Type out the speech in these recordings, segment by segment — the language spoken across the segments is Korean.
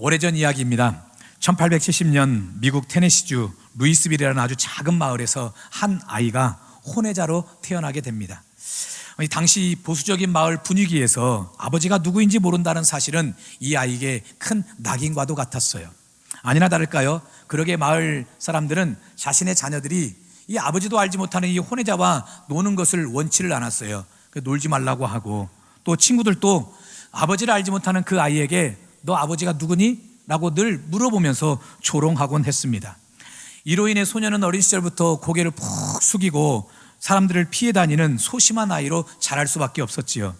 오래전 이야기입니다. 1870년 미국 테네시주 루이스빌이라는 아주 작은 마을에서 한 아이가 혼외자로 태어나게 됩니다. 당시 보수적인 마을 분위기에서 아버지가 누구인지 모른다는 사실은 이 아이에게 큰 낙인과도 같았어요. 아니나 다를까요? 그러게 마을 사람들은 자신의 자녀들이 이 아버지도 알지 못하는 이 혼외자와 노는 것을 원치를 않았어요. 놀지 말라고 하고, 또 친구들도 아버지를 알지 못하는 그 아이에게 너 아버지가 누구니? 라고 늘 물어보면서 조롱하곤 했습니다. 이로 인해 소녀는 어린 시절부터 고개를 푹 숙이고 사람들을 피해 다니는 소심한 아이로 자랄 수밖에 없었지요.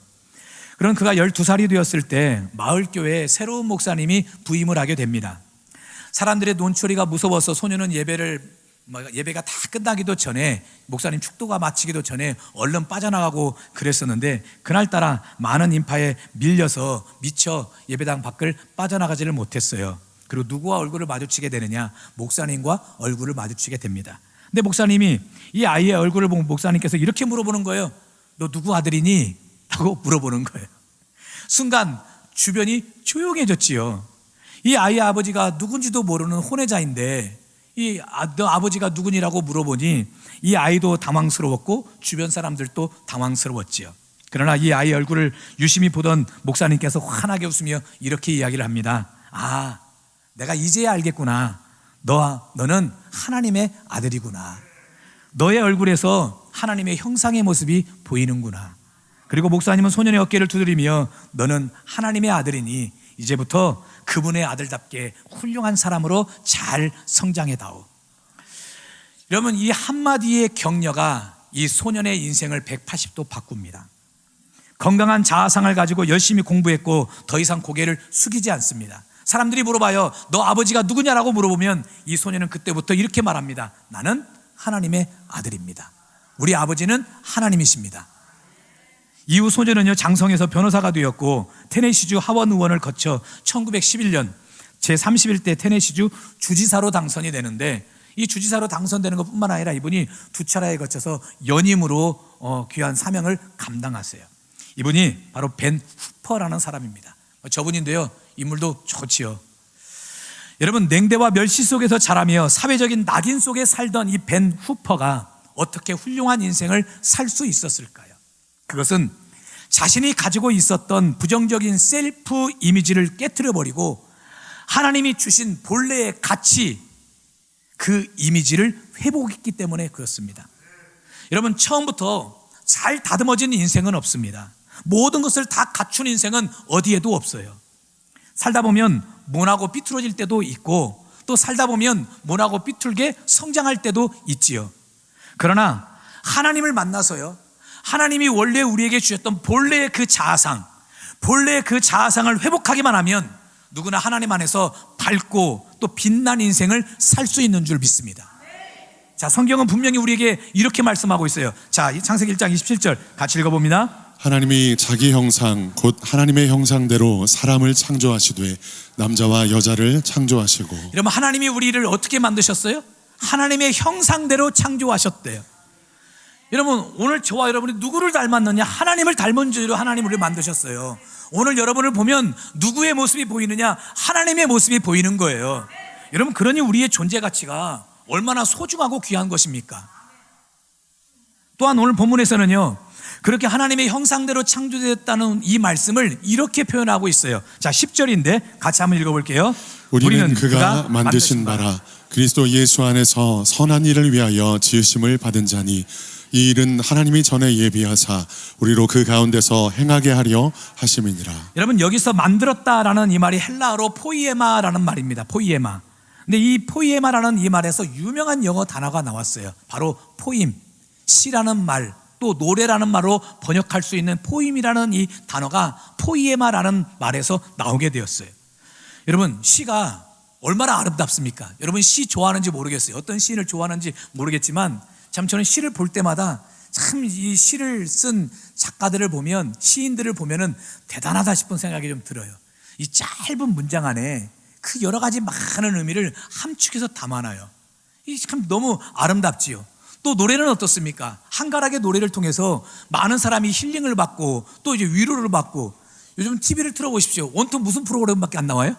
그런 그가 12살이 되었을 때 마을교회에 새로운 목사님이 부임을 하게 됩니다. 사람들의 논초리가 무서워서 소녀는 예배가 다 끝나기도 전에, 목사님 축도가 마치기도 전에 얼른 빠져나가고 그랬었는데, 그날따라 많은 인파에 밀려서 미처 예배당 밖을 빠져나가지를 못했어요. 그리고 누구와 얼굴을 마주치게 되느냐? 목사님과 얼굴을 마주치게 됩니다. 근데 목사님이 이 아이의 얼굴을 보고 목사님께서 이렇게 물어보는 거예요. 너 누구 아들이니? 라고 물어보는 거예요. 순간 주변이 조용해졌지요. 이 아이의 아버지가 누군지도 모르는 혼외자인데 너 아버지가 누구니라고 물어보니 이 아이도 당황스러웠고 주변 사람들도 당황스러웠지요. 그러나 이 아이의 얼굴을 유심히 보던 목사님께서 환하게 웃으며 이렇게 이야기를 합니다. 아, 내가 이제야 알겠구나. 너는 하나님의 아들이구나. 너의 얼굴에서 하나님의 형상의 모습이 보이는구나. 그리고 목사님은 소년의 어깨를 두드리며 너는 하나님의 아들이니 이제부터 그분의 아들답게 훌륭한 사람으로 잘 성장해다오. 여러분, 이 한마디의 격려가 이 소년의 인생을 180도 바꿉니다. 건강한 자아상을 가지고 열심히 공부했고 더 이상 고개를 숙이지 않습니다. 사람들이 물어봐요. 너 아버지가 누구냐라고 물어보면 이 소년은 그때부터 이렇게 말합니다. 나는 하나님의 아들입니다. 우리 아버지는 하나님이십니다. 이후 소년은요, 장성에서 변호사가 되었고 테네시주 하원 의원을 거쳐 1911년 제31대 테네시주 주지사로 당선이 되는데, 이 주지사로 당선되는 것뿐만 아니라 이분이 두 차례에 거쳐서 연임으로 귀한 사명을 감당하세요. 이분이 바로 벤 후퍼라는 사람입니다. 저분인데요, 인물도 좋지요. 여러분, 냉대와 멸시 속에서 자라며 사회적인 낙인 속에 살던 이 벤 후퍼가 어떻게 훌륭한 인생을 살 수 있었을까요? 그것은 자신이 가지고 있었던 부정적인 셀프 이미지를 깨트려버리고 하나님이 주신 본래의 가치, 그 이미지를 회복했기 때문에 그렇습니다. 여러분, 처음부터 잘 다듬어진 인생은 없습니다. 모든 것을 다 갖춘 인생은 어디에도 없어요. 살다 보면 모나고 삐뚤어질 때도 있고, 또 살다 보면 모나고 삐뚤게 성장할 때도 있지요. 그러나 하나님을 만나서요, 하나님이 원래 우리에게 주셨던 본래의 그 자아상, 본래의 그 자아상을 회복하기만 하면 누구나 하나님 안에서 밝고 또 빛난 인생을 살 수 있는 줄 믿습니다. 자, 성경은 분명히 우리에게 이렇게 말씀하고 있어요. 자, 창세기 1장 27절 같이 읽어봅니다. 하나님이 자기 형상 곧 하나님의 형상대로 사람을 창조하시되 남자와 여자를 창조하시고. 여러분, 하나님이 우리를 어떻게 만드셨어요? 하나님의 형상대로 창조하셨대요. 여러분, 오늘 저와 여러분이 누구를 닮았느냐? 하나님을 닮은 죄로 하나님 우리를 만드셨어요. 오늘 여러분을 보면 누구의 모습이 보이느냐? 하나님의 모습이 보이는 거예요. 여러분, 그러니 우리의 존재 가치가 얼마나 소중하고 귀한 것입니까? 또한 오늘 본문에서는요, 그렇게 하나님의 형상대로 창조되었다는 이 말씀을 이렇게 표현하고 있어요. 자, 10절인데 같이 한번 읽어볼게요. 우리는 그가 만드신 바라 그리스도 예수 안에서 선한 일을 위하여 지으심을 받은 자니 이 일은 하나님이 전에 예비하사 우리로 그 가운데서 행하게 하려 하심이니라. 여러분, 여기서 만들었다라는 이 말이 헬라어로 포이에마라는 말입니다. 포이에마. 근데 이 포이에마라는 이 말에서 유명한 영어 단어가 나왔어요. 바로 포임, 시라는 말, 또 노래라는 말로 번역할 수 있는 포임이라는 이 단어가 포이에마라는 말에서 나오게 되었어요. 여러분, 시가 얼마나 아름답습니까? 여러분, 시 좋아하는지 모르겠어요. 어떤 시인을 좋아하는지 모르겠지만 참 저는 시를 볼 때마다 참 이 시를 쓴 작가들을 보면, 시인들을 보면은 대단하다 싶은 생각이 좀 들어요. 이 짧은 문장 안에 그 여러 가지 많은 의미를 함축해서 담아놔요. 이 참 너무 아름답지요. 또 노래는 어떻습니까? 한가락의 노래를 통해서 많은 사람이 힐링을 받고 또 이제 위로를 받고, 요즘 TV를 틀어보십시오. 온통 무슨 프로그램밖에 안 나와요?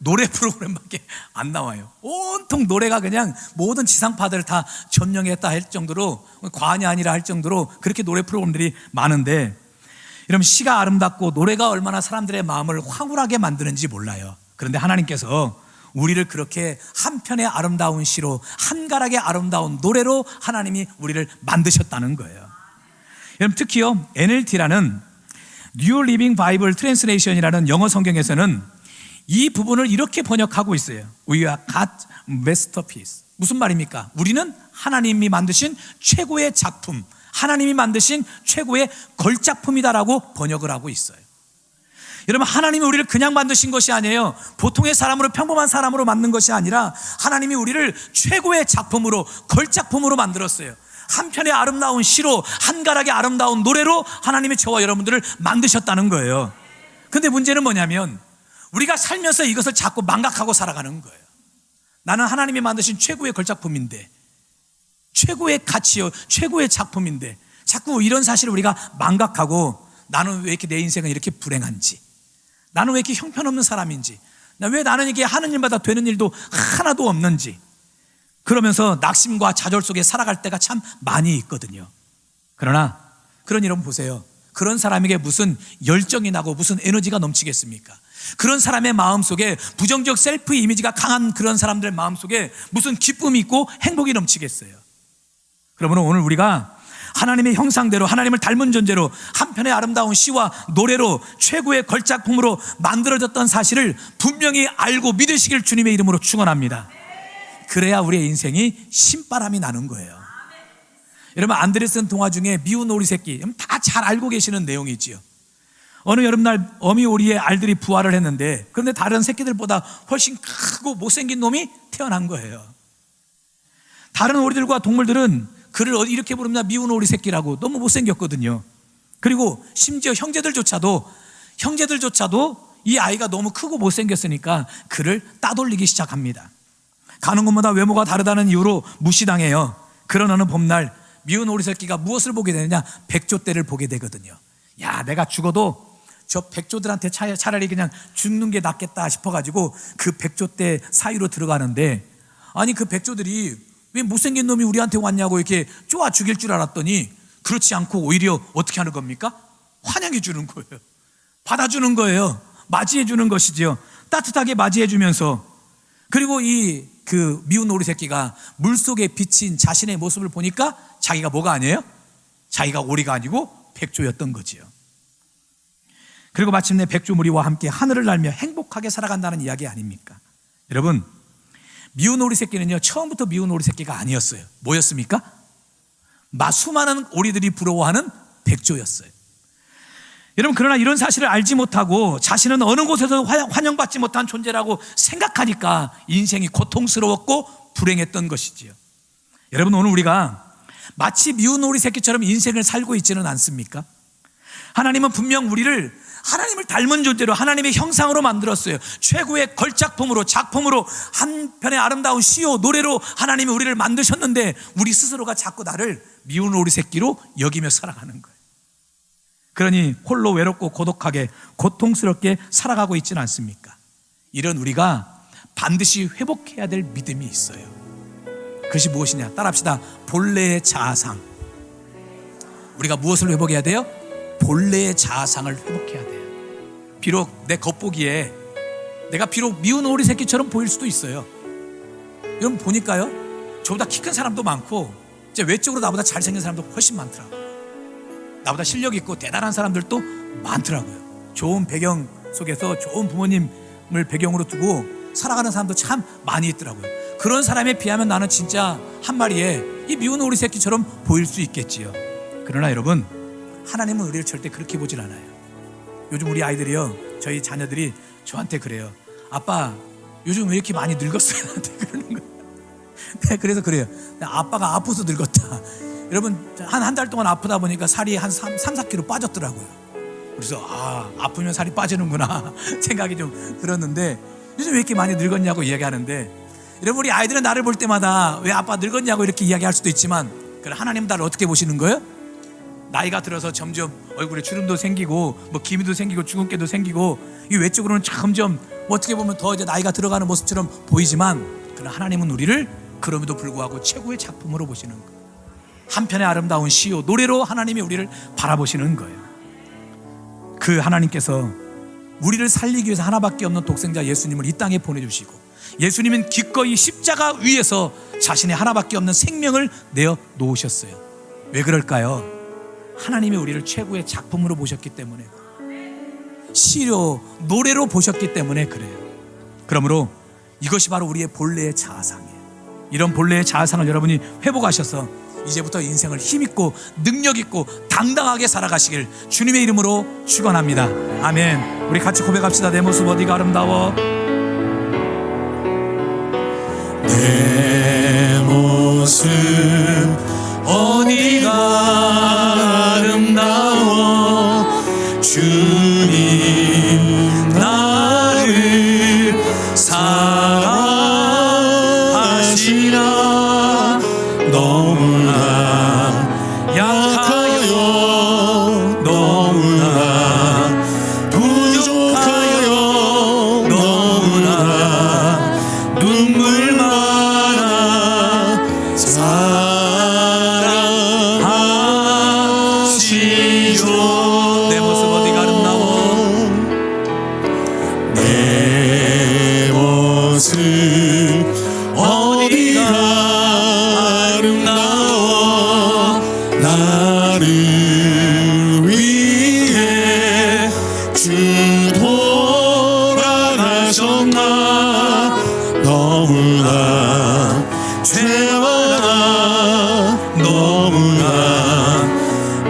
노래 프로그램밖에 안 나와요. 온통 노래가 그냥 모든 지상파들을 다 점령했다 할 정도로, 과언이 아니라 할 정도로 그렇게 노래 프로그램들이 많은데, 여러분 시가 아름답고 노래가 얼마나 사람들의 마음을 황홀하게 만드는지 몰라요. 그런데 하나님께서 우리를 그렇게 한편의 아름다운 시로, 한가락의 아름다운 노래로 하나님이 우리를 만드셨다는 거예요. 여러분 특히요 NLT라는 New Living Bible Translation이라는 영어 성경에서는 이 부분을 이렇게 번역하고 있어요. We are God's masterpiece. 무슨 말입니까? 우리는 하나님이 만드신 최고의 작품, 하나님이 만드신 최고의 걸작품이다라고 번역을 하고 있어요. 여러분 하나님이 우리를 그냥 만드신 것이 아니에요. 보통의 사람으로, 평범한 사람으로 만든 것이 아니라 하나님이 우리를 최고의 작품으로, 걸작품으로 만들었어요. 한편의 아름다운 시로, 한가락의 아름다운 노래로 하나님이 저와 여러분들을 만드셨다는 거예요. 그런데 문제는 뭐냐면 우리가 살면서 이것을 자꾸 망각하고 살아가는 거예요. 나는 하나님이 만드신 최고의 걸작품인데, 최고의 가치요, 최고의 작품인데, 자꾸 이런 사실을 우리가 망각하고, 나는 왜 이렇게 내 인생은 이렇게 불행한지, 나는 왜 이렇게 형편없는 사람인지, 왜 나는 이게 하는 일마다 되는 일도 하나도 없는지, 그러면서 낙심과 좌절 속에 살아갈 때가 참 많이 있거든요. 그러나 그런 여러분 보세요. 그런 사람에게 무슨 열정이 나고 무슨 에너지가 넘치겠습니까? 그런 사람의 마음속에, 부정적 셀프 이미지가 강한 그런 사람들의 마음속에 무슨 기쁨이 있고 행복이 넘치겠어요? 그러면 오늘 우리가 하나님의 형상대로, 하나님을 닮은 존재로, 한편의 아름다운 시와 노래로 최고의 걸작품으로 만들어졌던 사실을 분명히 알고 믿으시길 주님의 이름으로 축원합니다. 그래야 우리의 인생이 신바람이 나는 거예요. 여러분 안데르센 동화 중에 미운 오리 새끼, 다 잘 알고 계시는 내용이지요. 어느 여름날 어미 오리의 알들이 부화를 했는데, 그런데 다른 새끼들보다 훨씬 크고 못생긴 놈이 태어난 거예요. 다른 오리들과 동물들은 그를 이렇게 부릅니다. 미운 오리 새끼라고. 너무 못생겼거든요. 그리고 심지어 형제들조차도 이 아이가 너무 크고 못생겼으니까 그를 따돌리기 시작합니다. 가는 곳마다 외모가 다르다는 이유로 무시당해요. 그런 어느 봄날 미운 오리 새끼가 무엇을 보게 되느냐? 백조떼를 보게 되거든요. 야, 내가 죽어도 저 백조들한테 차라리 그냥 죽는 게 낫겠다 싶어가지고 그 백조떼 사이로 들어가는데, 아니 그 백조들이 왜 못생긴 놈이 우리한테 왔냐고 이렇게 쪼아 죽일 줄 알았더니 그렇지 않고 오히려 어떻게 하는 겁니까? 환영해 주는 거예요. 받아주는 거예요. 맞이해 주는 것이지요. 따뜻하게 맞이해 주면서, 그리고 그 미운 오리 새끼가 물속에 비친 자신의 모습을 보니까 자기가 뭐가 아니에요? 자기가 오리가 아니고 백조였던 거지요. 그리고 마침내 백조무리와 함께 하늘을 날며 행복하게 살아간다는 이야기 아닙니까? 여러분 미운 오리 새끼는요, 처음부터 미운 오리 새끼가 아니었어요. 뭐였습니까? 수많은 오리들이 부러워하는 백조였어요. 여러분 그러나 이런 사실을 알지 못하고 자신은 어느 곳에서 환영받지 못한 존재라고 생각하니까 인생이 고통스러웠고 불행했던 것이지요. 여러분 오늘 우리가 마치 미운 오리 새끼처럼 인생을 살고 있지는 않습니까? 하나님은 분명 우리를 하나님을 닮은 존재로, 하나님의 형상으로 만들었어요. 최고의 걸작품으로, 작품으로, 한편의 아름다운 시요, 노래로 하나님이 우리를 만드셨는데 우리 스스로가 자꾸 나를 미운 오리 새끼로 여기며 살아가는 거예요. 그러니 홀로 외롭고 고독하게 고통스럽게 살아가고 있지는 않습니까? 이런 우리가 반드시 회복해야 될 믿음이 있어요. 그것이 무엇이냐? 따라합시다. 본래의 자아상. 우리가 무엇을 회복해야 돼요? 본래의 자아상을 회복해야 돼요. 비록 내 겉보기에 내가 비록 미운 오리 새끼처럼 보일 수도 있어요. 여러분 보니까요, 저보다 키 큰 사람도 많고 이제 외적으로 나보다 잘생긴 사람도 훨씬 많더라고요. 나보다 실력 있고 대단한 사람들도 많더라고요. 좋은 배경 속에서 좋은 부모님을 배경으로 두고 살아가는 사람도 참 많이 있더라고요. 그런 사람에 비하면 나는 진짜 한 마리의 이 미운 오리 새끼처럼 보일 수 있겠지요. 그러나 여러분 하나님은 우리를 절대 그렇게 보질 않아요. 요즘 우리 아이들이요, 저희 자녀들이 저한테 그래요. 아빠 요즘 왜 이렇게 많이 늙었어요? 나한테 그러는 거예요. 네, 그래서 그래요. 아빠가 아파서 늙었다. 여러분 한 달 동안 아프다 보니까 살이 한 3-4kg 빠졌더라고요. 그래서 아프면 살이 빠지는구나 생각이 좀 들었는데, 요즘 왜 이렇게 많이 늙었냐고 이야기하는데, 여러분 우리 아이들은 나를 볼 때마다 왜 아빠 늙었냐고 이렇게 이야기할 수도 있지만, 그럼 하나님은 나를 어떻게 보시는 거예요? 나이가 들어서 점점 얼굴에 주름도 생기고 기미도 생기고 주근깨도 생기고 이 외적으로는 점점 뭐 어떻게 보면 더 이제 나이가 들어가는 모습처럼 보이지만, 그러나 하나님은 우리를 그럼에도 불구하고 최고의 작품으로 보시는 거예요. 한편의 아름다운 시요, 노래로 하나님이 우리를 바라보시는 거예요. 그 하나님께서 우리를 살리기 위해서 하나밖에 없는 독생자 예수님을 이 땅에 보내주시고, 예수님은 기꺼이 십자가 위에서 자신의 하나밖에 없는 생명을 내어 놓으셨어요. 왜 그럴까요? 하나님이 우리를 최고의 작품으로 보셨기 때문에, 시로 노래로 보셨기 때문에 그래요. 그러므로 이것이 바로 우리의 본래의 자아상이에요. 이런 본래의 자아상을 여러분이 회복하셔서 이제부터 인생을 힘있고 능력있고 당당하게 살아가시길 주님의 이름으로 축원합니다. 아멘. 우리 같이 고백합시다. 내 모습 어디가 아름다워? 내 모습 어디가 아름다워? 주님 나를 사랑하시나. 너무나 약하여, 너무나 부족하여, 너무나 눈물 많아 사랑하시죠. 내 모습 어디가 아름다워? 내 모습 어디가 아름다워? 나를 위해 주 돌아가셨나. 너무나 죄 많아, 너무나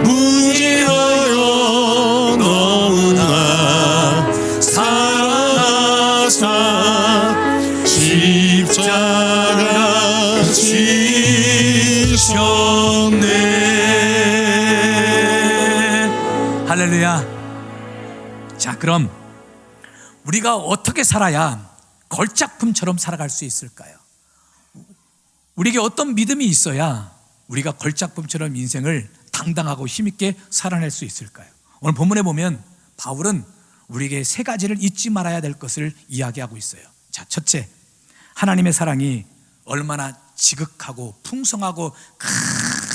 무지하여, 너무나 사랑하사 십자가 지셨네. 할렐루야. 자, 그럼 우리가 어떻게 살아야 걸작품처럼 살아갈 수 있을까요? 우리에게 어떤 믿음이 있어야 우리가 걸작품처럼 인생을 당당하고 힘있게 살아낼 수 있을까요? 오늘 본문에 보면 바울은 우리에게 세 가지를 잊지 말아야 될 것을 이야기하고 있어요. 자, 첫째, 하나님의 사랑이 얼마나 지극하고 풍성하고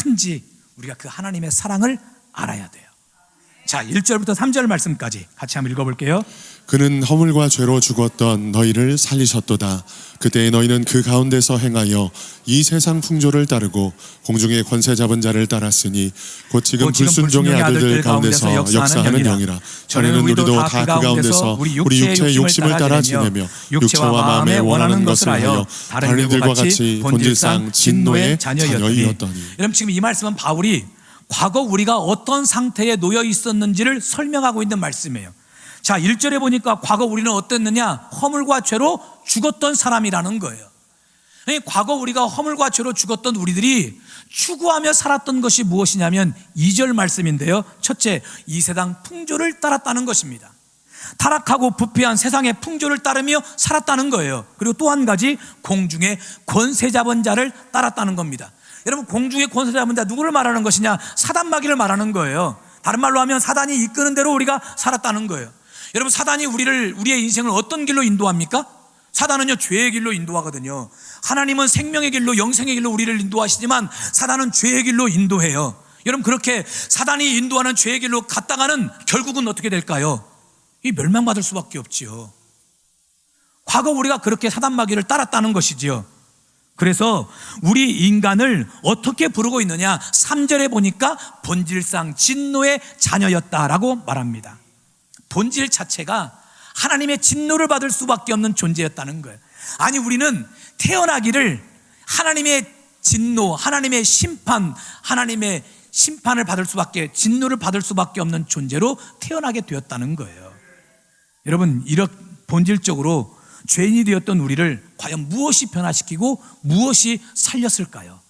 큰지 우리가 그 하나님의 사랑을 알아야 돼요. 자, 1절부터 3절 말씀까지 같이 한번 읽어볼게요. 그는 허물과 죄로 죽었던 너희를 살리셨도다. 그때 너희는 그 가운데서 행하여 이 세상 풍조를 따르고 공중의 권세 잡은 자를 따랐으니 곧 지금 불순종의 아들들 가운데서 역사하는 영이라. 전에는 우리도 다 그 가운데서 우리 육체의 욕심을 따라 지내며 육체와 마음에 원하는 것을 하여 다른 이들과 같이 본질상 진노의 자녀이었더니. 여러분, 지금 이 말씀은 바울이 과거 우리가 어떤 상태에 놓여 있었는지를 설명하고 있는 말씀이에요. 자, 1절에 보니까 과거 우리는 어땠느냐? 허물과 죄로 죽었던 사람이라는 거예요. 과거 우리가 허물과 죄로 죽었던 우리들이 추구하며 살았던 것이 무엇이냐면 2절 말씀인데요. 첫째, 이 세상 풍조를 따랐다는 것입니다. 타락하고 부패한 세상의 풍조를 따르며 살았다는 거예요. 그리고 또 한 가지, 공중의 권세 잡은 자를 따랐다는 겁니다. 여러분, 공중의 권세 잡은 자 누구를 말하는 것이냐? 사단마귀를 말하는 거예요. 다른 말로 하면 사단이 이끄는 대로 우리가 살았다는 거예요. 여러분, 사단이 우리의 인생을 어떤 길로 인도합니까? 사단은요, 죄의 길로 인도하거든요. 하나님은 생명의 길로, 영생의 길로 우리를 인도하시지만 사단은 죄의 길로 인도해요. 여러분, 그렇게 사단이 인도하는 죄의 길로 갔다가는 결국은 어떻게 될까요? 이 멸망받을 수밖에 없지요. 과거 우리가 그렇게 사단마귀를 따랐다는 것이지요. 그래서 우리 인간을 어떻게 부르고 있느냐? 3절에 보니까 본질상 진노의 자녀였다라고 말합니다. 본질 자체가 하나님의 진노를 받을 수밖에 없는 존재였다는 거예요. 아니, 우리는 태어나기를 하나님의 진노, 하나님의 심판, 하나님의 심판을 받을 수밖에, 진노를 받을 수밖에 없는 존재로 태어나게 되었다는 거예요. 여러분, 이렇게 본질적으로 죄인이 되었던 우리를 과연 무엇이 변화시키고 무엇이 살렸을까요?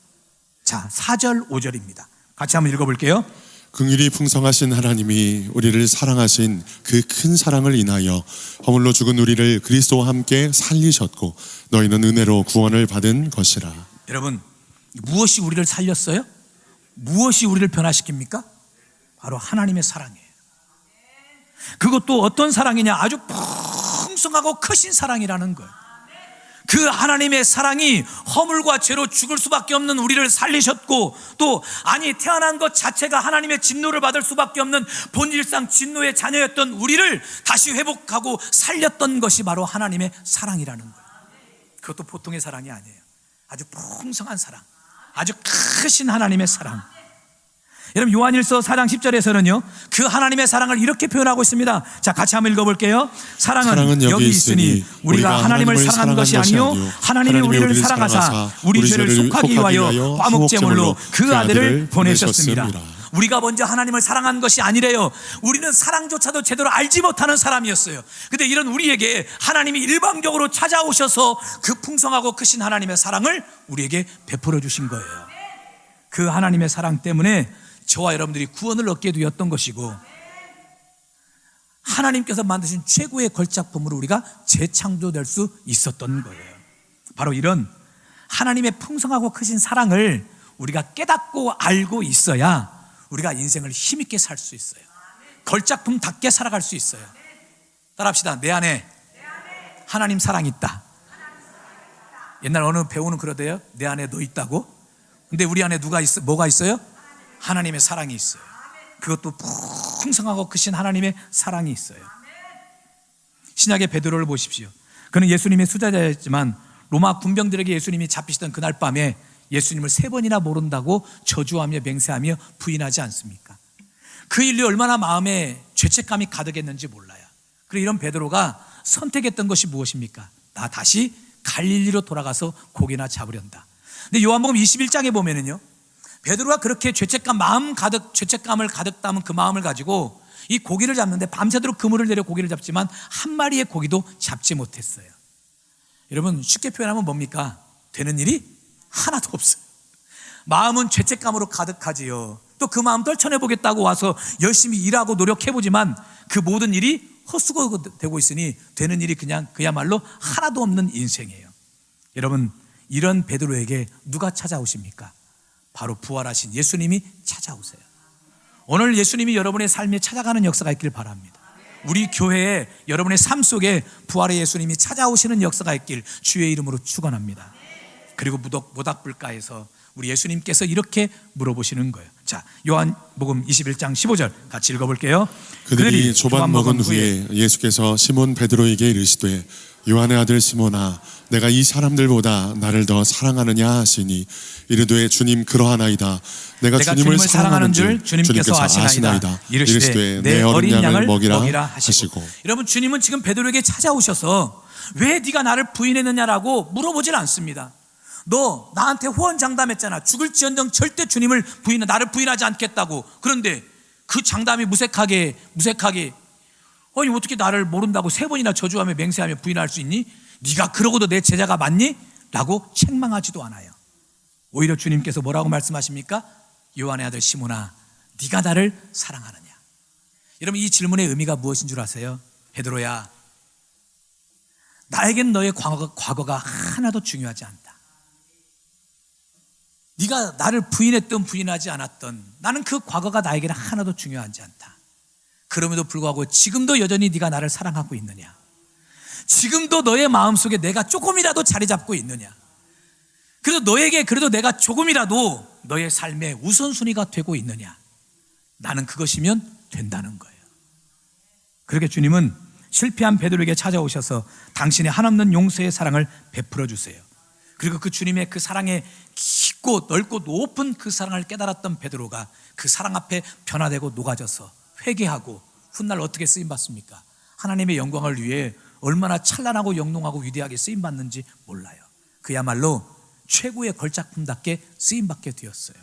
자, 4절 5절입니다. 같이 한번 읽어볼게요. 긍휼이 풍성하신 하나님이 우리를 사랑하신 그 큰 사랑을 인하여 허물로 죽은 우리를 그리스도와 함께 살리셨고 너희는 은혜로 구원을 받은 것이라. 여러분, 무엇이 우리를 살렸어요? 무엇이 우리를 변화시킵니까? 바로 하나님의 사랑이에요. 그것도 어떤 사랑이냐? 아주 풍성하고 크신 사랑이라는 거예요. 그 하나님의 사랑이 허물과 죄로 죽을 수밖에 없는 우리를 살리셨고, 또 태어난 것 자체가 하나님의 진노를 받을 수밖에 없는 본질상 진노의 자녀였던 우리를 다시 회복하고 살렸던 것이 바로 하나님의 사랑이라는 거예요. 그것도 보통의 사랑이 아니에요. 아주 풍성한 사랑, 아주 크신 하나님의 사랑. 여러분, 요한일서 4장 10절에서는요 그 하나님의 사랑을 이렇게 표현하고 있습니다. 자, 같이 한번 읽어볼게요. 사랑은 여기 있으니 우리가 하나님을 사랑한 것이 아니요 하나님이 우리를 사랑하사 우리 죄를 속하기 위하여 화목제물로 그 아들을 보내셨습니다. 우리가 먼저 하나님을 사랑한 것이 아니래요. 우리는 사랑조차도 제대로 알지 못하는 사람이었어요. 근데 이런 우리에게 하나님이 일방적으로 찾아오셔서 그 풍성하고 크신 하나님의 사랑을 우리에게 베풀어 주신 거예요. 그 하나님의 사랑 때문에 저와 여러분들이 구원을 얻게 되었던 것이고, 하나님께서 만드신 최고의 걸작품으로 우리가 재창조될 수 있었던 거예요. 바로 이런 하나님의 풍성하고 크신 사랑을 우리가 깨닫고 알고 있어야 우리가 인생을 힘있게 살 수 있어요. 걸작품답게 살아갈 수 있어요. 따라합시다. 내 안에 하나님 사랑이 있다. 옛날 어느 배우는 그러대요. 내 안에 너 있다고. 근데 우리 안에 뭐가 있어요? 하나님의 사랑이 있어요. 그것도 풍성하고 크신 하나님의 사랑이 있어요. 신약의 베드로를 보십시오. 그는 예수님의 수제자였지만 로마 군병들에게 예수님이 잡히시던 그날 밤에 예수님을 3번이나 모른다고 저주하며 맹세하며 부인하지 않습니까? 그 일이 얼마나 마음에 죄책감이 가득했는지 몰라요. 그리고 이런 베드로가 선택했던 것이 무엇입니까? 나 다시 갈릴리로 돌아가서 고기나 잡으련다. 근데 요한복음 21장에 보면은요, 베드로가 그렇게 죄책감을 가득 담은 그 마음을 가지고 이 고기를 잡는데 밤새도록 그물을 내려 고기를 잡지만 한 마리의 고기도 잡지 못했어요. 여러분, 쉽게 표현하면 뭡니까? 되는 일이 하나도 없어요. 마음은 죄책감으로 가득하지요. 또 그 마음 떨쳐내보겠다고 와서 열심히 일하고 노력해보지만 그 모든 일이 헛수고되고 있으니 되는 일이 그야말로 하나도 없는 인생이에요. 여러분, 이런 베드로에게 누가 찾아오십니까? 바로 부활하신 예수님이 찾아오세요. 오늘 예수님이 여러분의 삶에 찾아가는 역사가 있길 바랍니다. 우리 교회에 여러분의 삶 속에 부활의 예수님이 찾아오시는 역사가 있길 주의 이름으로 축원합니다. 그리고 모닥불가에서 우리 예수님께서 이렇게 물어보시는 거예요. 자, 요한복음 21장 15절 같이 읽어볼게요. 그들이 조반 먹은 후에 예수께서 시몬 베드로에게 이르시되 요한의 아들 시몬아, 내가 이 사람들보다 나를 더 사랑하느냐 하시니 이르되 주님 그러하나이다. 내가 주님을 사랑하는 줄 주님께서 아시나이다. 이르시되 내 어린 양을 먹이라 하시고. 여러분, 주님은 지금 베드로에게 찾아오셔서 왜 네가 나를 부인했느냐라고 물어보질 않습니다. 너 나한테 호언장담했잖아. 죽을지언정 절대 나를 부인하지 않겠다고. 그런데 그 장담이 무색하게 아니 어떻게 나를 모른다고 3번이나 저주하며 맹세하며 부인할 수 있니? 네가 그러고도 내 제자가 맞니? 라고 책망하지도 않아요. 오히려 주님께서 뭐라고 말씀하십니까? 요한의 아들 시몬아, 네가 나를 사랑하느냐? 여러분, 이 질문의 의미가 무엇인 줄 아세요? 베드로야, 나에겐 너의 과거가 하나도 중요하지 않다. 네가 나를 부인했든 부인하지 않았던 나는 그 과거가 나에게는 하나도 중요하지 않다. 그럼에도 불구하고 지금도 여전히 네가 나를 사랑하고 있느냐? 지금도 너의 마음속에 내가 조금이라도 자리 잡고 있느냐? 그래도 내가 조금이라도 너의 삶의 우선순위가 되고 있느냐? 나는 그것이면 된다는 거예요. 그렇게 주님은 실패한 베드로에게 찾아오셔서 당신의 한없는 용서의 사랑을 베풀어 주세요. 그리고 그 주님의 그 사랑의 깊고 넓고 높은 그 사랑을 깨달았던 베드로가 그 사랑 앞에 변화되고 녹아져서 회개하고 훗날 어떻게 쓰임받습니까? 하나님의 영광을 위해 얼마나 찬란하고 영롱하고 위대하게 쓰임받는지 몰라요. 그야말로 최고의 걸작품답게 쓰임받게 되었어요.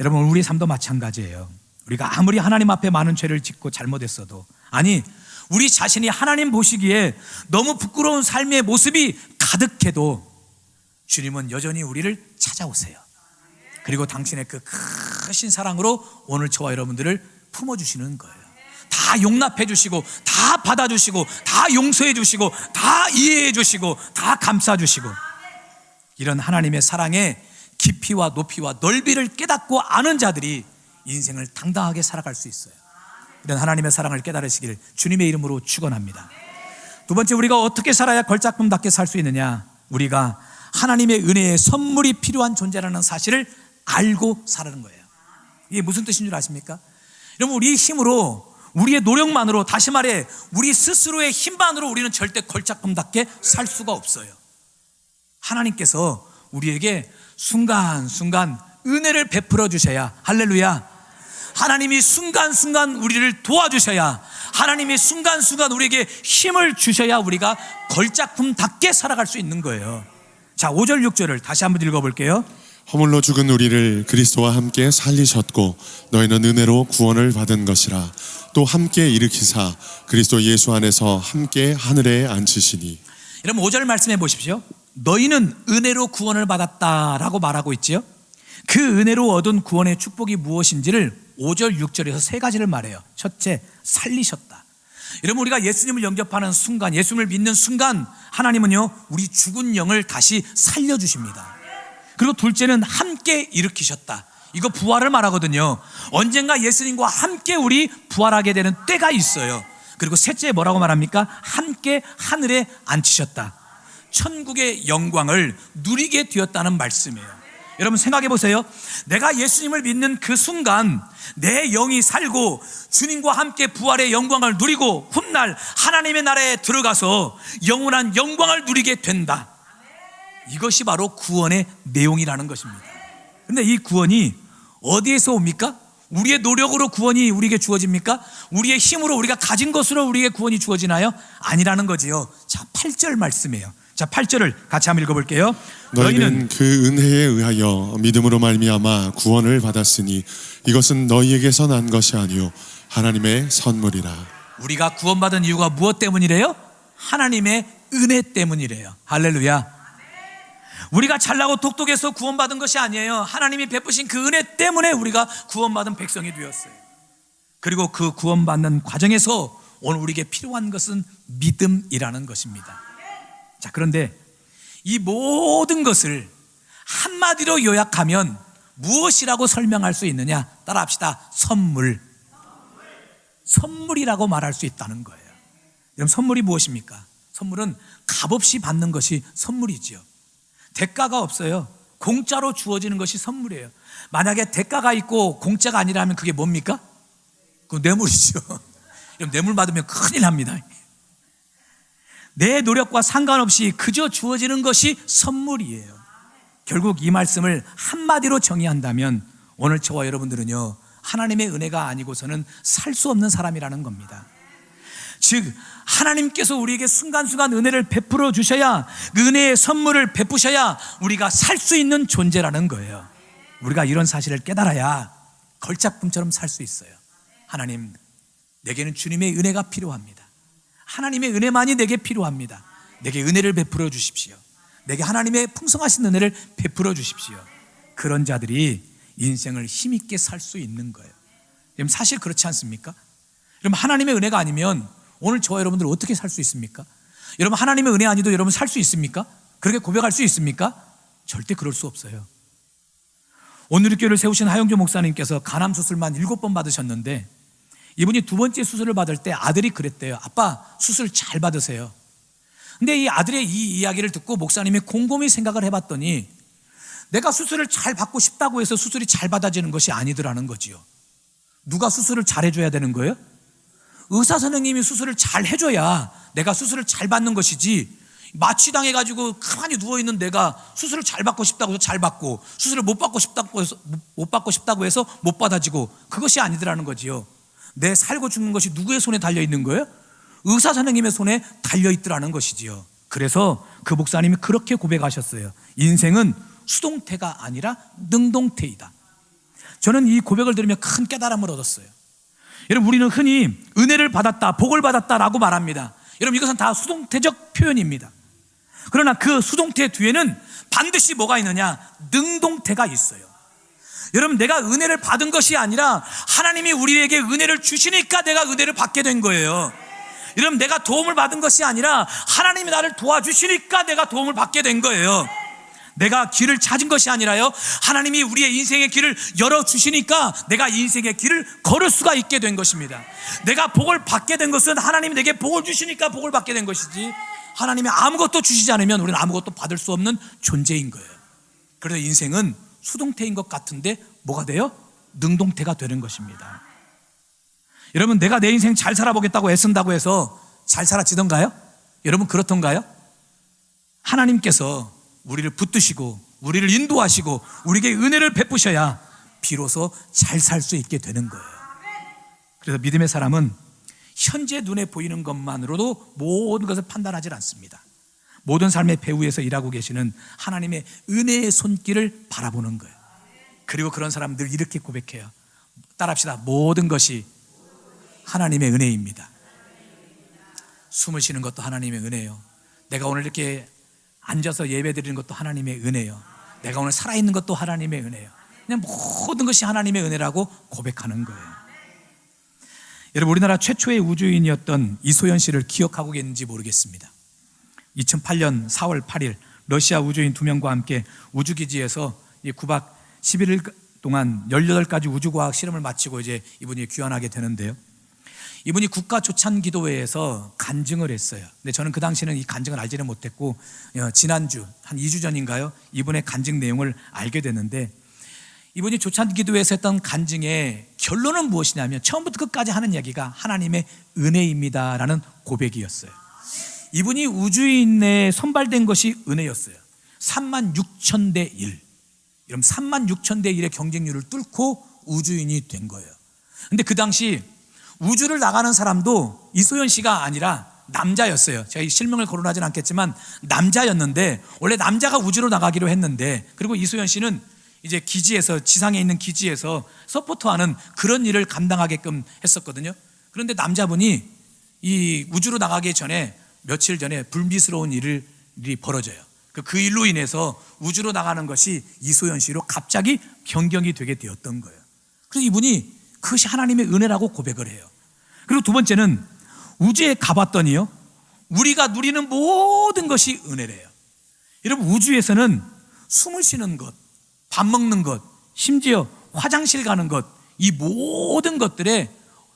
여러분, 우리 삶도 마찬가지예요. 우리가 아무리 하나님 앞에 많은 죄를 짓고 잘못했어도, 아니 우리 자신이 하나님 보시기에 너무 부끄러운 삶의 모습이 가득해도 주님은 여전히 우리를 찾아오세요. 그리고 당신의 그 크신 사랑으로 오늘 저와 여러분들을 품어주시는 거예요. 다 용납해 주시고, 다 받아주시고, 다 용서해 주시고, 다 이해해 주시고, 다 감싸 주시고, 이런 하나님의 사랑의 깊이와 높이와 넓이를 깨닫고 아는 자들이 인생을 당당하게 살아갈 수 있어요. 이런 하나님의 사랑을 깨달으시길 주님의 이름으로 축원합니다. 두 번째, 우리가 어떻게 살아야 걸작품답게 살 수 있느냐? 우리가 하나님의 은혜의 선물이 필요한 존재라는 사실을 알고 살아는 거예요. 이게 무슨 뜻인 줄 아십니까? 여러분, 우리 힘으로, 우리의 노력만으로, 다시 말해 우리 스스로의 힘만으로 우리는 절대 걸작품답게 살 수가 없어요. 하나님께서 우리에게 순간순간 은혜를 베풀어 주셔야, 할렐루야, 하나님이 순간순간 우리를 도와주셔야, 하나님이 순간순간 우리에게 힘을 주셔야 우리가 걸작품답게 살아갈 수 있는 거예요. 자, 5절 6절을 다시 한번 읽어볼게요. 허물로 죽은 우리를 그리스도와 함께 살리셨고 너희는 은혜로 구원을 받은 것이라. 또 함께 일으키사 그리스도 예수 안에서 함께 하늘에 앉히시니. 여러분, 5절 말씀해 보십시오. 너희는 은혜로 구원을 받았다라고 말하고 있지요. 그 은혜로 얻은 구원의 축복이 무엇인지를 5절 6절에서 세 가지를 말해요. 첫째, 살리셨다. 여러분, 우리가 예수님을 영접하는 순간, 예수님을 믿는 순간 하나님은요 우리 죽은 영을 다시 살려주십니다. 그리고 둘째는 함께 일으키셨다. 이거 부활을 말하거든요. 언젠가 예수님과 함께 우리 부활하게 되는 때가 있어요. 그리고 셋째, 뭐라고 말합니까? 함께 하늘에 앉히셨다. 천국의 영광을 누리게 되었다는 말씀이에요. 여러분, 생각해 보세요. 내가 예수님을 믿는 그 순간 내 영이 살고 주님과 함께 부활의 영광을 누리고 훗날 하나님의 나라에 들어가서 영원한 영광을 누리게 된다. 이것이 바로 구원의 내용이라는 것입니다. 그런데 이 구원이 어디에서 옵니까? 우리의 노력으로 구원이 우리에게 주어집니까? 우리의 힘으로, 우리가 가진 것으로 우리에게 구원이 주어지나요? 아니라는 거지요. 자, 8절 말씀이에요. 자, 8절을 같이 한번 읽어볼게요. 너희는 그 은혜에 의하여 믿음으로 말미암아 구원을 받았으니 이것은 너희에게서 난 것이 아니요 하나님의 선물이라. 우리가 구원받은 이유가 무엇 때문이래요? 하나님의 은혜 때문이래요. 할렐루야. 우리가 잘나고 똑똑해서 구원받은 것이 아니에요. 하나님이 베푸신 그 은혜 때문에 우리가 구원받은 백성이 되었어요. 그리고 그 구원받는 과정에서 오늘 우리에게 필요한 것은 믿음이라는 것입니다. 자, 그런데 이 모든 것을 한마디로 요약하면 무엇이라고 설명할 수 있느냐? 따라합시다. 선물. 선물이라고 말할 수 있다는 거예요. 그럼 선물이 무엇입니까? 선물은 값없이 받는 것이 선물이지요. 대가가 없어요. 공짜로 주어지는 것이 선물이에요. 만약에 대가가 있고 공짜가 아니라면 그게 뭡니까? 그건 뇌물이죠. 뇌물 받으면 큰일 납니다. 내 노력과 상관없이 그저 주어지는 것이 선물이에요. 결국 이 말씀을 한마디로 정의한다면 오늘 저와 여러분들은요 하나님의 은혜가 아니고서는 살 수 없는 사람이라는 겁니다. 즉 하나님께서 우리에게 순간순간 은혜를 베풀어 주셔야, 그 은혜의 선물을 베푸셔야 우리가 살 수 있는 존재라는 거예요. 우리가 이런 사실을 깨달아야 걸작품처럼 살 수 있어요. 하나님, 내게는 주님의 은혜가 필요합니다. 하나님의 은혜만이 내게 필요합니다. 내게 은혜를 베풀어 주십시오. 내게 하나님의 풍성하신 은혜를 베풀어 주십시오. 그런 자들이 인생을 힘있게 살 수 있는 거예요. 여러분, 사실 그렇지 않습니까? 여러분, 하나님의 은혜가 아니면 오늘 저와 여러분들 어떻게 살 수 있습니까? 여러분, 하나님의 은혜 아니도 여러분 살 수 있습니까? 그렇게 고백할 수 있습니까? 절대 그럴 수 없어요. 오늘 교회를 세우신 하영조 목사님께서 간암 수술만 7번 받으셨는데 이분이 두 번째 수술을 받을 때 아들이 그랬대요. 아빠, 수술 잘 받으세요. 근데 이 아들의 이 이야기를 듣고 목사님이 곰곰이 생각을 해봤더니 내가 수술을 잘 받고 싶다고 해서 수술이 잘 받아지는 것이 아니더라는 거지요. 누가 수술을 잘 해줘야 되는 거예요? 의사 선생님이 수술을 잘 해줘야 내가 수술을 잘 받는 것이지, 마취당해가지고 가만히 누워있는 내가 수술을 잘 받고 싶다고 해서 잘 받고, 수술을 못 받고 싶다고 해서 못 받아지고, 그것이 아니더라는 거지요. 내 살고 죽는 것이 누구의 손에 달려있는 거예요? 의사 선생님의 손에 달려있더라는 것이지요. 그래서 그 목사님이 그렇게 고백하셨어요. 인생은 수동태가 아니라 능동태이다. 저는 이 고백을 들으며 큰 깨달음을 얻었어요. 여러분, 우리는 흔히 은혜를 받았다, 복을 받았다라고 말합니다. 여러분, 이것은 다 수동태적 표현입니다. 그러나 그 수동태 뒤에는 반드시 뭐가 있느냐? 능동태가 있어요. 여러분, 내가 은혜를 받은 것이 아니라 하나님이 우리에게 은혜를 주시니까 내가 은혜를 받게 된 거예요. 여러분, 내가 도움을 받은 것이 아니라 하나님이 나를 도와주시니까 내가 도움을 받게 된 거예요. 내가 길을 찾은 것이 아니라요, 하나님이 우리의 인생의 길을 열어주시니까 내가 인생의 길을 걸을 수가 있게 된 것입니다. 내가 복을 받게 된 것은 하나님이 내게 복을 주시니까 복을 받게 된 것이지, 하나님이 아무것도 주시지 않으면 우리는 아무것도 받을 수 없는 존재인 거예요. 그래서 인생은 수동태인 것 같은데 뭐가 돼요? 능동태가 되는 것입니다. 여러분, 내가 내 인생 잘 살아보겠다고 애쓴다고 해서 잘 살아지던가요? 여러분, 그렇던가요? 하나님께서 우리를 붙드시고 우리를 인도하시고 우리에게 은혜를 베푸셔야 비로소 잘 살 수 있게 되는 거예요. 그래서 믿음의 사람은 현재 눈에 보이는 것만으로도 모든 것을 판단하지 않습니다. 모든 삶의 배후에서 일하고 계시는 하나님의 은혜의 손길을 바라보는 거예요. 그리고 그런 사람들 이렇게 고백해요. 따라합시다. 모든 것이 하나님의 은혜입니다. 숨을 쉬는 것도 하나님의 은혜예요. 내가 오늘 이렇게 앉아서 예배 드리는 것도 하나님의 은혜예요. 내가 오늘 살아있는 것도 하나님의 은혜예요. 그냥 모든 것이 하나님의 은혜라고 고백하는 거예요. 여러분, 우리나라 최초의 우주인이었던 이소연 씨를 기억하고 계신지 모르겠습니다. 2008년 4월 8일 러시아 우주인 2명과 함께 우주기지에서 9박 11일 동안 18가지 우주과학 실험을 마치고 이제 이분이 귀환하게 되는데요, 이분이 국가조찬기도회에서 간증을 했어요. 근데 저는 그 당시는 이 간증을 알지는 못했고, 지난주 한 2주 전인가요, 이분의 간증 내용을 알게 됐는데, 이분이 조찬기도회에서 했던 간증의 결론은 무엇이냐면 처음부터 끝까지 하는 이야기가 하나님의 은혜입니다라는 고백이었어요. 이분이 우주인에 선발된 것이 은혜였어요. 36,000대 1. 여러분, 36,000대 1의 경쟁률을 뚫고 우주인이 된 거예요. 근데 그 당시 우주를 나가는 사람도 이소연 씨가 아니라 남자였어요. 제가 이 실명을 거론하진 않겠지만 남자였는데, 원래 남자가 우주로 나가기로 했는데, 그리고 이소연 씨는 이제 기지에서, 지상에 있는 기지에서 서포터하는 그런 일을 감당하게끔 했었거든요. 그런데 남자분이 이 우주로 나가기 전에 며칠 전에 불미스러운 일이 벌어져요. 그 일로 인해서 우주로 나가는 것이 이소연 씨로 갑자기 변경이 되게 되었던 거예요. 그래서 이분이 그것이 하나님의 은혜라고 고백을 해요. 그리고 두 번째는 우주에 가봤더니요, 우리가 누리는 모든 것이 은혜래요. 여러분, 우주에서는 숨을 쉬는 것, 밥 먹는 것, 심지어 화장실 가는 것, 이 모든 것들에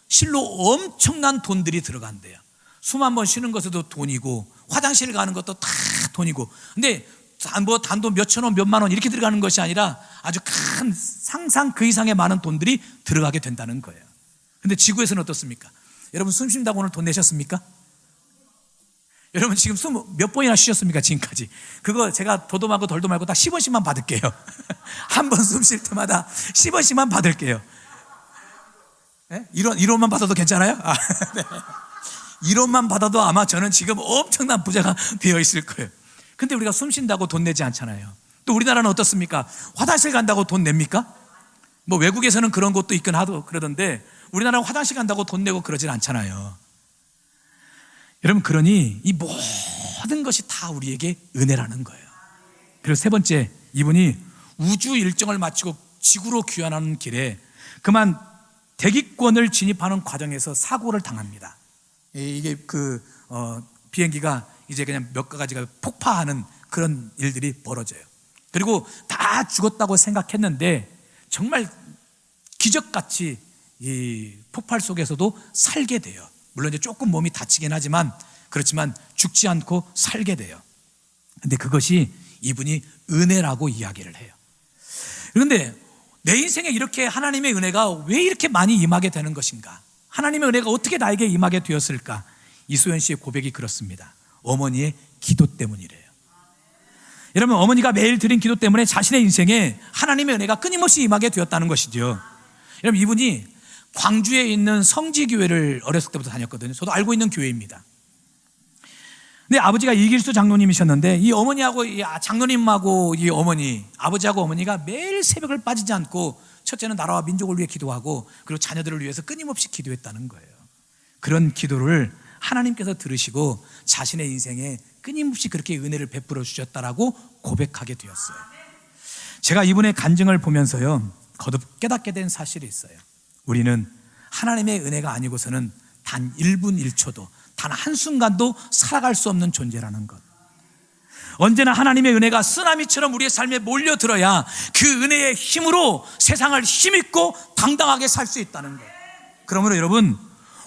실로 엄청난 돈들이 들어간대요. 숨 한 번 쉬는 것에도 돈이고, 화장실 가는 것도 다 돈이고. 근데 단돈 몇천 원, 몇만 원 이렇게 들어가는 것이 아니라 아주 큰, 상상 그 이상의 많은 돈들이 들어가게 된다는 거예요. 근데 지구에서는 어떻습니까? 여러분, 숨 쉰다고 오늘 돈 내셨습니까? 여러분, 지금 숨 몇 번이나 쉬셨습니까? 지금까지. 그거 제가 더도 말고 덜도 말고 딱 10원씩만 받을게요. 한 번 숨 쉴 때마다 10원씩만 받을게요. 네? 1원만 받아도 괜찮아요? 아, 네. 1원만 받아도 아마 저는 지금 엄청난 부자가 되어 있을 거예요. 근데 우리가 숨 쉰다고 돈 내지 않잖아요. 또 우리나라는 어떻습니까? 화장실 간다고 돈 냅니까? 뭐 외국에서는 그런 것도 있긴 하도 그러던데, 우리나라는 화장실 간다고 돈 내고 그러진 않잖아요. 여러분, 그러니 이 모든 것이 다 우리에게 은혜라는 거예요. 그리고 세 번째, 이분이 우주 일정을 마치고 지구로 귀환하는 길에 그만 대기권을 진입하는 과정에서 사고를 당합니다. 이게 비행기가 이제 그냥 몇 가지가 폭파하는 그런 일들이 벌어져요. 그리고 다 죽었다고 생각했는데 정말 기적같이 이 폭발 속에서도 살게 돼요. 물론 이제 조금 몸이 다치긴 하지만, 그렇지만 죽지 않고 살게 돼요. 근데 그것이 이분이 은혜라고 이야기를 해요. 그런데 내 인생에 이렇게 하나님의 은혜가 왜 이렇게 많이 임하게 되는 것인가? 하나님의 은혜가 어떻게 나에게 임하게 되었을까? 이소연 씨의 고백이 그렇습니다. 어머니의 기도 때문이래요. 여러분, 어머니가 매일 드린 기도 때문에 자신의 인생에 하나님의 은혜가 끊임없이 임하게 되었다는 것이죠. 여러분, 이분이 광주에 있는 성지교회를 어렸을 때부터 다녔거든요. 저도 알고 있는 교회입니다. 근데 아버지가 이길수 장로님이셨는데, 이 어머니하고 이 장로님하고 이 어머니, 아버지하고 어머니가 매일 새벽을 빠지지 않고 첫째는 나라와 민족을 위해 기도하고, 그리고 자녀들을 위해서 끊임없이 기도했다는 거예요. 그런 기도를 하나님께서 들으시고 자신의 인생에 끊임없이 그렇게 은혜를 베풀어 주셨다라고 고백하게 되었어요. 제가 이분의 간증을 보면서요, 거듭 깨닫게 된 사실이 있어요. 우리는 하나님의 은혜가 아니고서는 단 1분 1초도, 단 한순간도 살아갈 수 없는 존재라는 것. 언제나 하나님의 은혜가 쓰나미처럼 우리의 삶에 몰려들어야 그 은혜의 힘으로 세상을 힘있고 당당하게 살 수 있다는 거예요. 그러므로 여러분,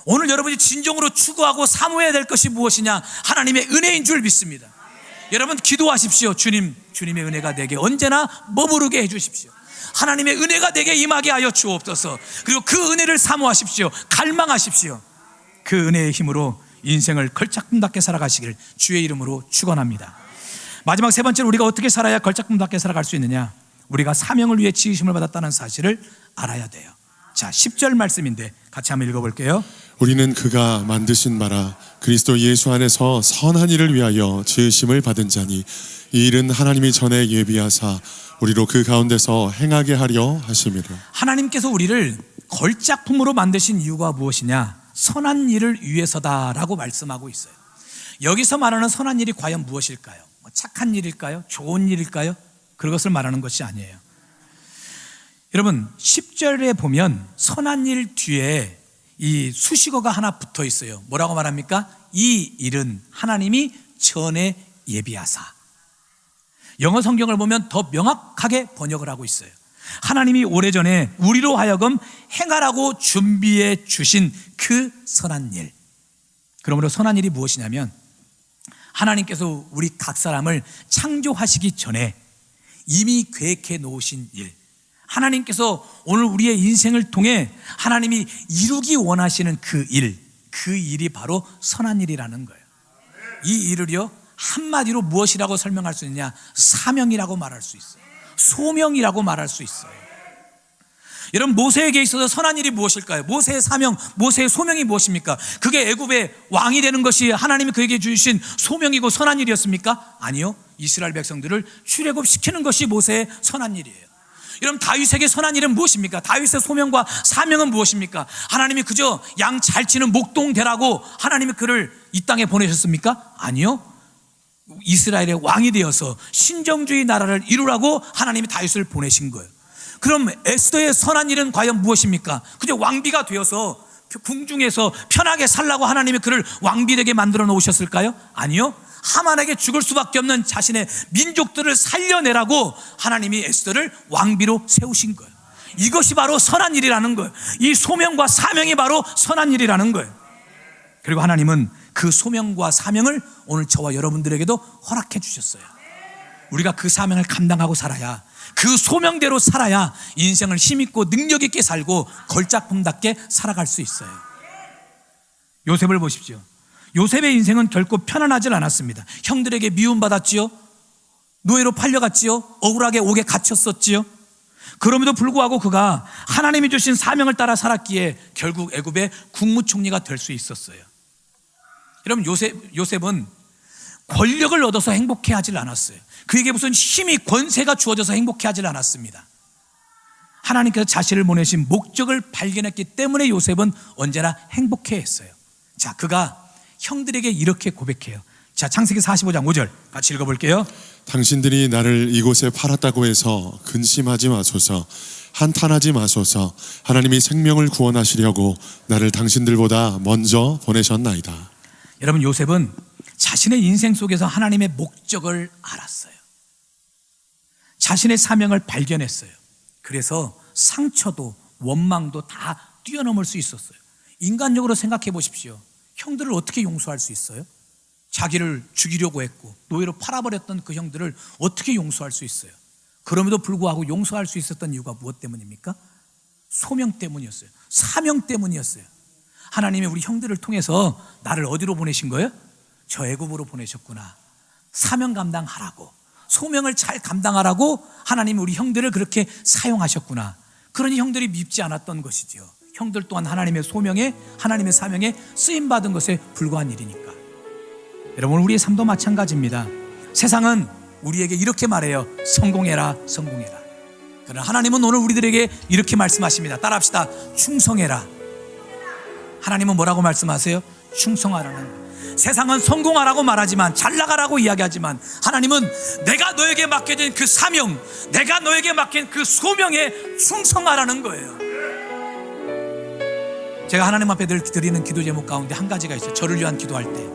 오늘 여러분이 진정으로 추구하고 사모해야 될 것이 무엇이냐? 하나님의 은혜인 줄 믿습니다. 여러분 기도하십시오. 주님의 은혜가 내게 언제나 머무르게 해주십시오. 하나님의 은혜가 내게 임하게 하여 주옵소서. 그리고 그 은혜를 사모하십시오. 갈망하십시오. 그 은혜의 힘으로 인생을 걸작품답게 살아가시길 주의 이름으로 축원합니다. 마지막 세 번째로 우리가 어떻게 살아야 걸작품답게 살아갈 수 있느냐? 우리가 사명을 위해 지으심을 받았다는 사실을 알아야 돼요. 자, 10절 말씀인데 같이 한번 읽어볼게요. 우리는 그가 만드신 바라 그리스도 예수 안에서 선한 일을 위하여 지으심을 받은 자니 이 일은 하나님이 전에 예비하사 우리로 그 가운데서 행하게 하려 하심이라. 하나님께서 우리를 걸작품으로 만드신 이유가 무엇이냐? 선한 일을 위해서다라고 말씀하고 있어요. 여기서 말하는 선한 일이 과연 무엇일까요? 착한 일일까요? 좋은 일일까요? 그것을 말하는 것이 아니에요. 여러분 10절에 보면 선한 일 뒤에 이 수식어가 하나 붙어 있어요. 뭐라고 말합니까? 이 일은 하나님이 전에 예비하사. 영어 성경을 보면 더 명확하게 번역을 하고 있어요. 하나님이 오래전에 우리로 하여금 행하라고 준비해 주신 그 선한 일. 그러므로 선한 일이 무엇이냐면 하나님께서 우리 각 사람을 창조하시기 전에 이미 계획해 놓으신 일, 하나님께서 오늘 우리의 인생을 통해 하나님이 이루기 원하시는 그 일이 바로 선한 일이라는 거예요. 이 일을요 한마디로 무엇이라고 설명할 수 있느냐? 사명이라고 말할 수 있어요. 소명이라고 말할 수 있어요. 여러분 모세에게 있어서 선한 일이 무엇일까요? 모세의 사명, 모세의 소명이 무엇입니까? 그게 애굽의 왕이 되는 것이 하나님이 그에게 주신 소명이고 선한 일이었습니까? 아니요. 이스라엘 백성들을 출애굽시키는 것이 모세의 선한 일이에요. 여러분 다윗에게 선한 일은 무엇입니까? 다윗의 소명과 사명은 무엇입니까? 하나님이 그저 양 잘 치는 목동 되라고 하나님이 그를 이 땅에 보내셨습니까? 아니요. 이스라엘의 왕이 되어서 신정주의 나라를 이루라고 하나님이 다윗을 보내신 거예요. 그럼 에스더의 선한 일은 과연 무엇입니까? 그저 왕비가 되어서 궁중에서 편하게 살라고 하나님이 그를 왕비되게 만들어 놓으셨을까요? 아니요. 하만에게 죽을 수밖에 없는 자신의 민족들을 살려내라고 하나님이 에스더를 왕비로 세우신 거예요. 이것이 바로 선한 일이라는 거예요. 이 소명과 사명이 바로 선한 일이라는 거예요. 그리고 하나님은 그 소명과 사명을 오늘 저와 여러분들에게도 허락해 주셨어요. 우리가 그 사명을 감당하고 살아야, 그 소명대로 살아야 인생을 힘있고 능력 있게 살고 걸작품답게 살아갈 수 있어요. 요셉을 보십시오. 요셉의 인생은 결코 편안하지 않았습니다. 형들에게 미움받았지요. 노예로 팔려갔지요. 억울하게 옥에 갇혔었지요. 그럼에도 불구하고 그가 하나님이 주신 사명을 따라 살았기에 결국 애굽의 국무총리가 될 수 있었어요. 여러분 요셉은 권력을 얻어서 행복해하지 않았어요. 그에게 무슨 힘이 권세가 주어져서 행복해하지 않았습니다. 하나님께서 자신을 보내신 목적을 발견했기 때문에 요셉은 언제나 행복해했어요. 자, 그가 형들에게 이렇게 고백해요. 자, 창세기 45장 5절 같이 읽어볼게요. 당신들이 나를 이곳에 팔았다고 해서 근심하지 마소서, 한탄하지 마소서. 하나님이 생명을 구원하시려고 나를 당신들보다 먼저 보내셨나이다. 여러분 요셉은 자신의 인생 속에서 하나님의 목적을 알았어요. 자신의 사명을 발견했어요. 그래서 상처도 원망도 다 뛰어넘을 수 있었어요. 인간적으로 생각해 보십시오. 형들을 어떻게 용서할 수 있어요? 자기를 죽이려고 했고 노예로 팔아버렸던 그 형들을 어떻게 용서할 수 있어요? 그럼에도 불구하고 용서할 수 있었던 이유가 무엇 때문입니까? 소명 때문이었어요. 사명 때문이었어요. 하나님이 우리 형들을 통해서 나를 어디로 보내신 거예요? 저 애굽으로 보내셨구나. 사명 감당하라고, 소명을 잘 감당하라고 하나님이 우리 형들을 그렇게 사용하셨구나. 그러니 형들이 밉지 않았던 것이지요. 형들 또한 하나님의 소명에, 하나님의 사명에 쓰임받은 것에 불과한 일이니까. 여러분 우리의 삶도 마찬가지입니다. 세상은 우리에게 이렇게 말해요. 성공해라, 성공해라. 그러나 하나님은 오늘 우리들에게 이렇게 말씀하십니다. 따라합시다. 충성해라. 하나님은 뭐라고 말씀하세요? 충성하라는. 세상은 성공하라고 말하지만, 잘 나가라고 이야기하지만, 하나님은 내가 너에게 맡겨진 그 사명, 내가 너에게 맡긴 그 소명에 충성하라는 거예요. 제가 하나님 앞에 늘 드리는 기도 제목 가운데 한 가지가 있어요. 저를 위한 기도할 때,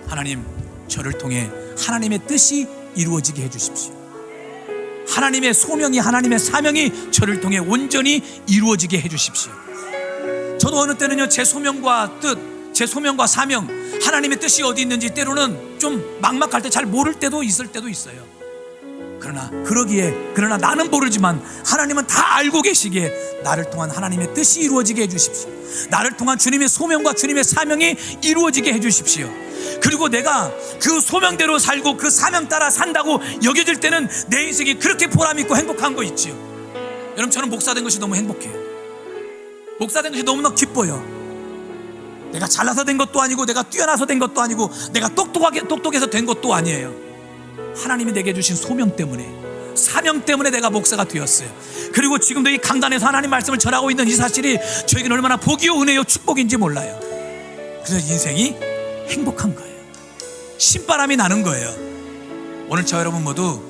하나님 저를 통해 하나님의 뜻이 이루어지게 해주십시오. 하나님의 소명이, 하나님의 사명이 저를 통해 온전히 이루어지게 해주십시오. 저도 어느 때는요, 제 소명과 뜻, 제 소명과 사명, 하나님의 뜻이 어디 있는지 때로는 좀 막막할 때 잘 모를 때도 있을 때도 있어요. 그러나 나는 모르지만 하나님은 다 알고 계시기에 나를 통한 하나님의 뜻이 이루어지게 해주십시오. 나를 통한 주님의 소명과 주님의 사명이 이루어지게 해주십시오. 그리고 내가 그 소명대로 살고 그 사명 따라 산다고 여겨질 때는 내 인생이 그렇게 보람있고 행복한 거 있지요. 여러분, 저는 목사된 것이 너무 행복해요. 목사된 것이 너무나 기뻐요. 내가 잘나서 된 것도 아니고, 내가 뛰어나서 된 것도 아니고, 내가 똑똑해서 된 것도 아니에요. 하나님이 내게 주신 소명 때문에, 사명 때문에 내가 목사가 되었어요. 그리고 지금도 이 강단에서 하나님 말씀을 전하고 있는 이 사실이 저에게는 얼마나 복이요 은혜요 축복인지 몰라요. 그래서 인생이 행복한 거예요. 신바람이 나는 거예요. 오늘 저 여러분 모두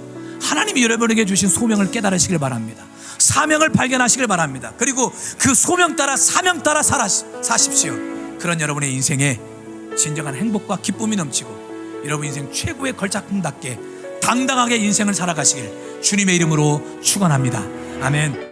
하나님이 여러분에게 주신 소명을 깨달으시길 바랍니다. 사명을 발견하시길 바랍니다. 그리고 그 소명 따라 사명 따라 사십시오. 그런 여러분의 인생에 진정한 행복과 기쁨이 넘치고 여러분 인생 최고의 걸작품답게 당당하게 인생을 살아가시길 주님의 이름으로 축원합니다. 아멘.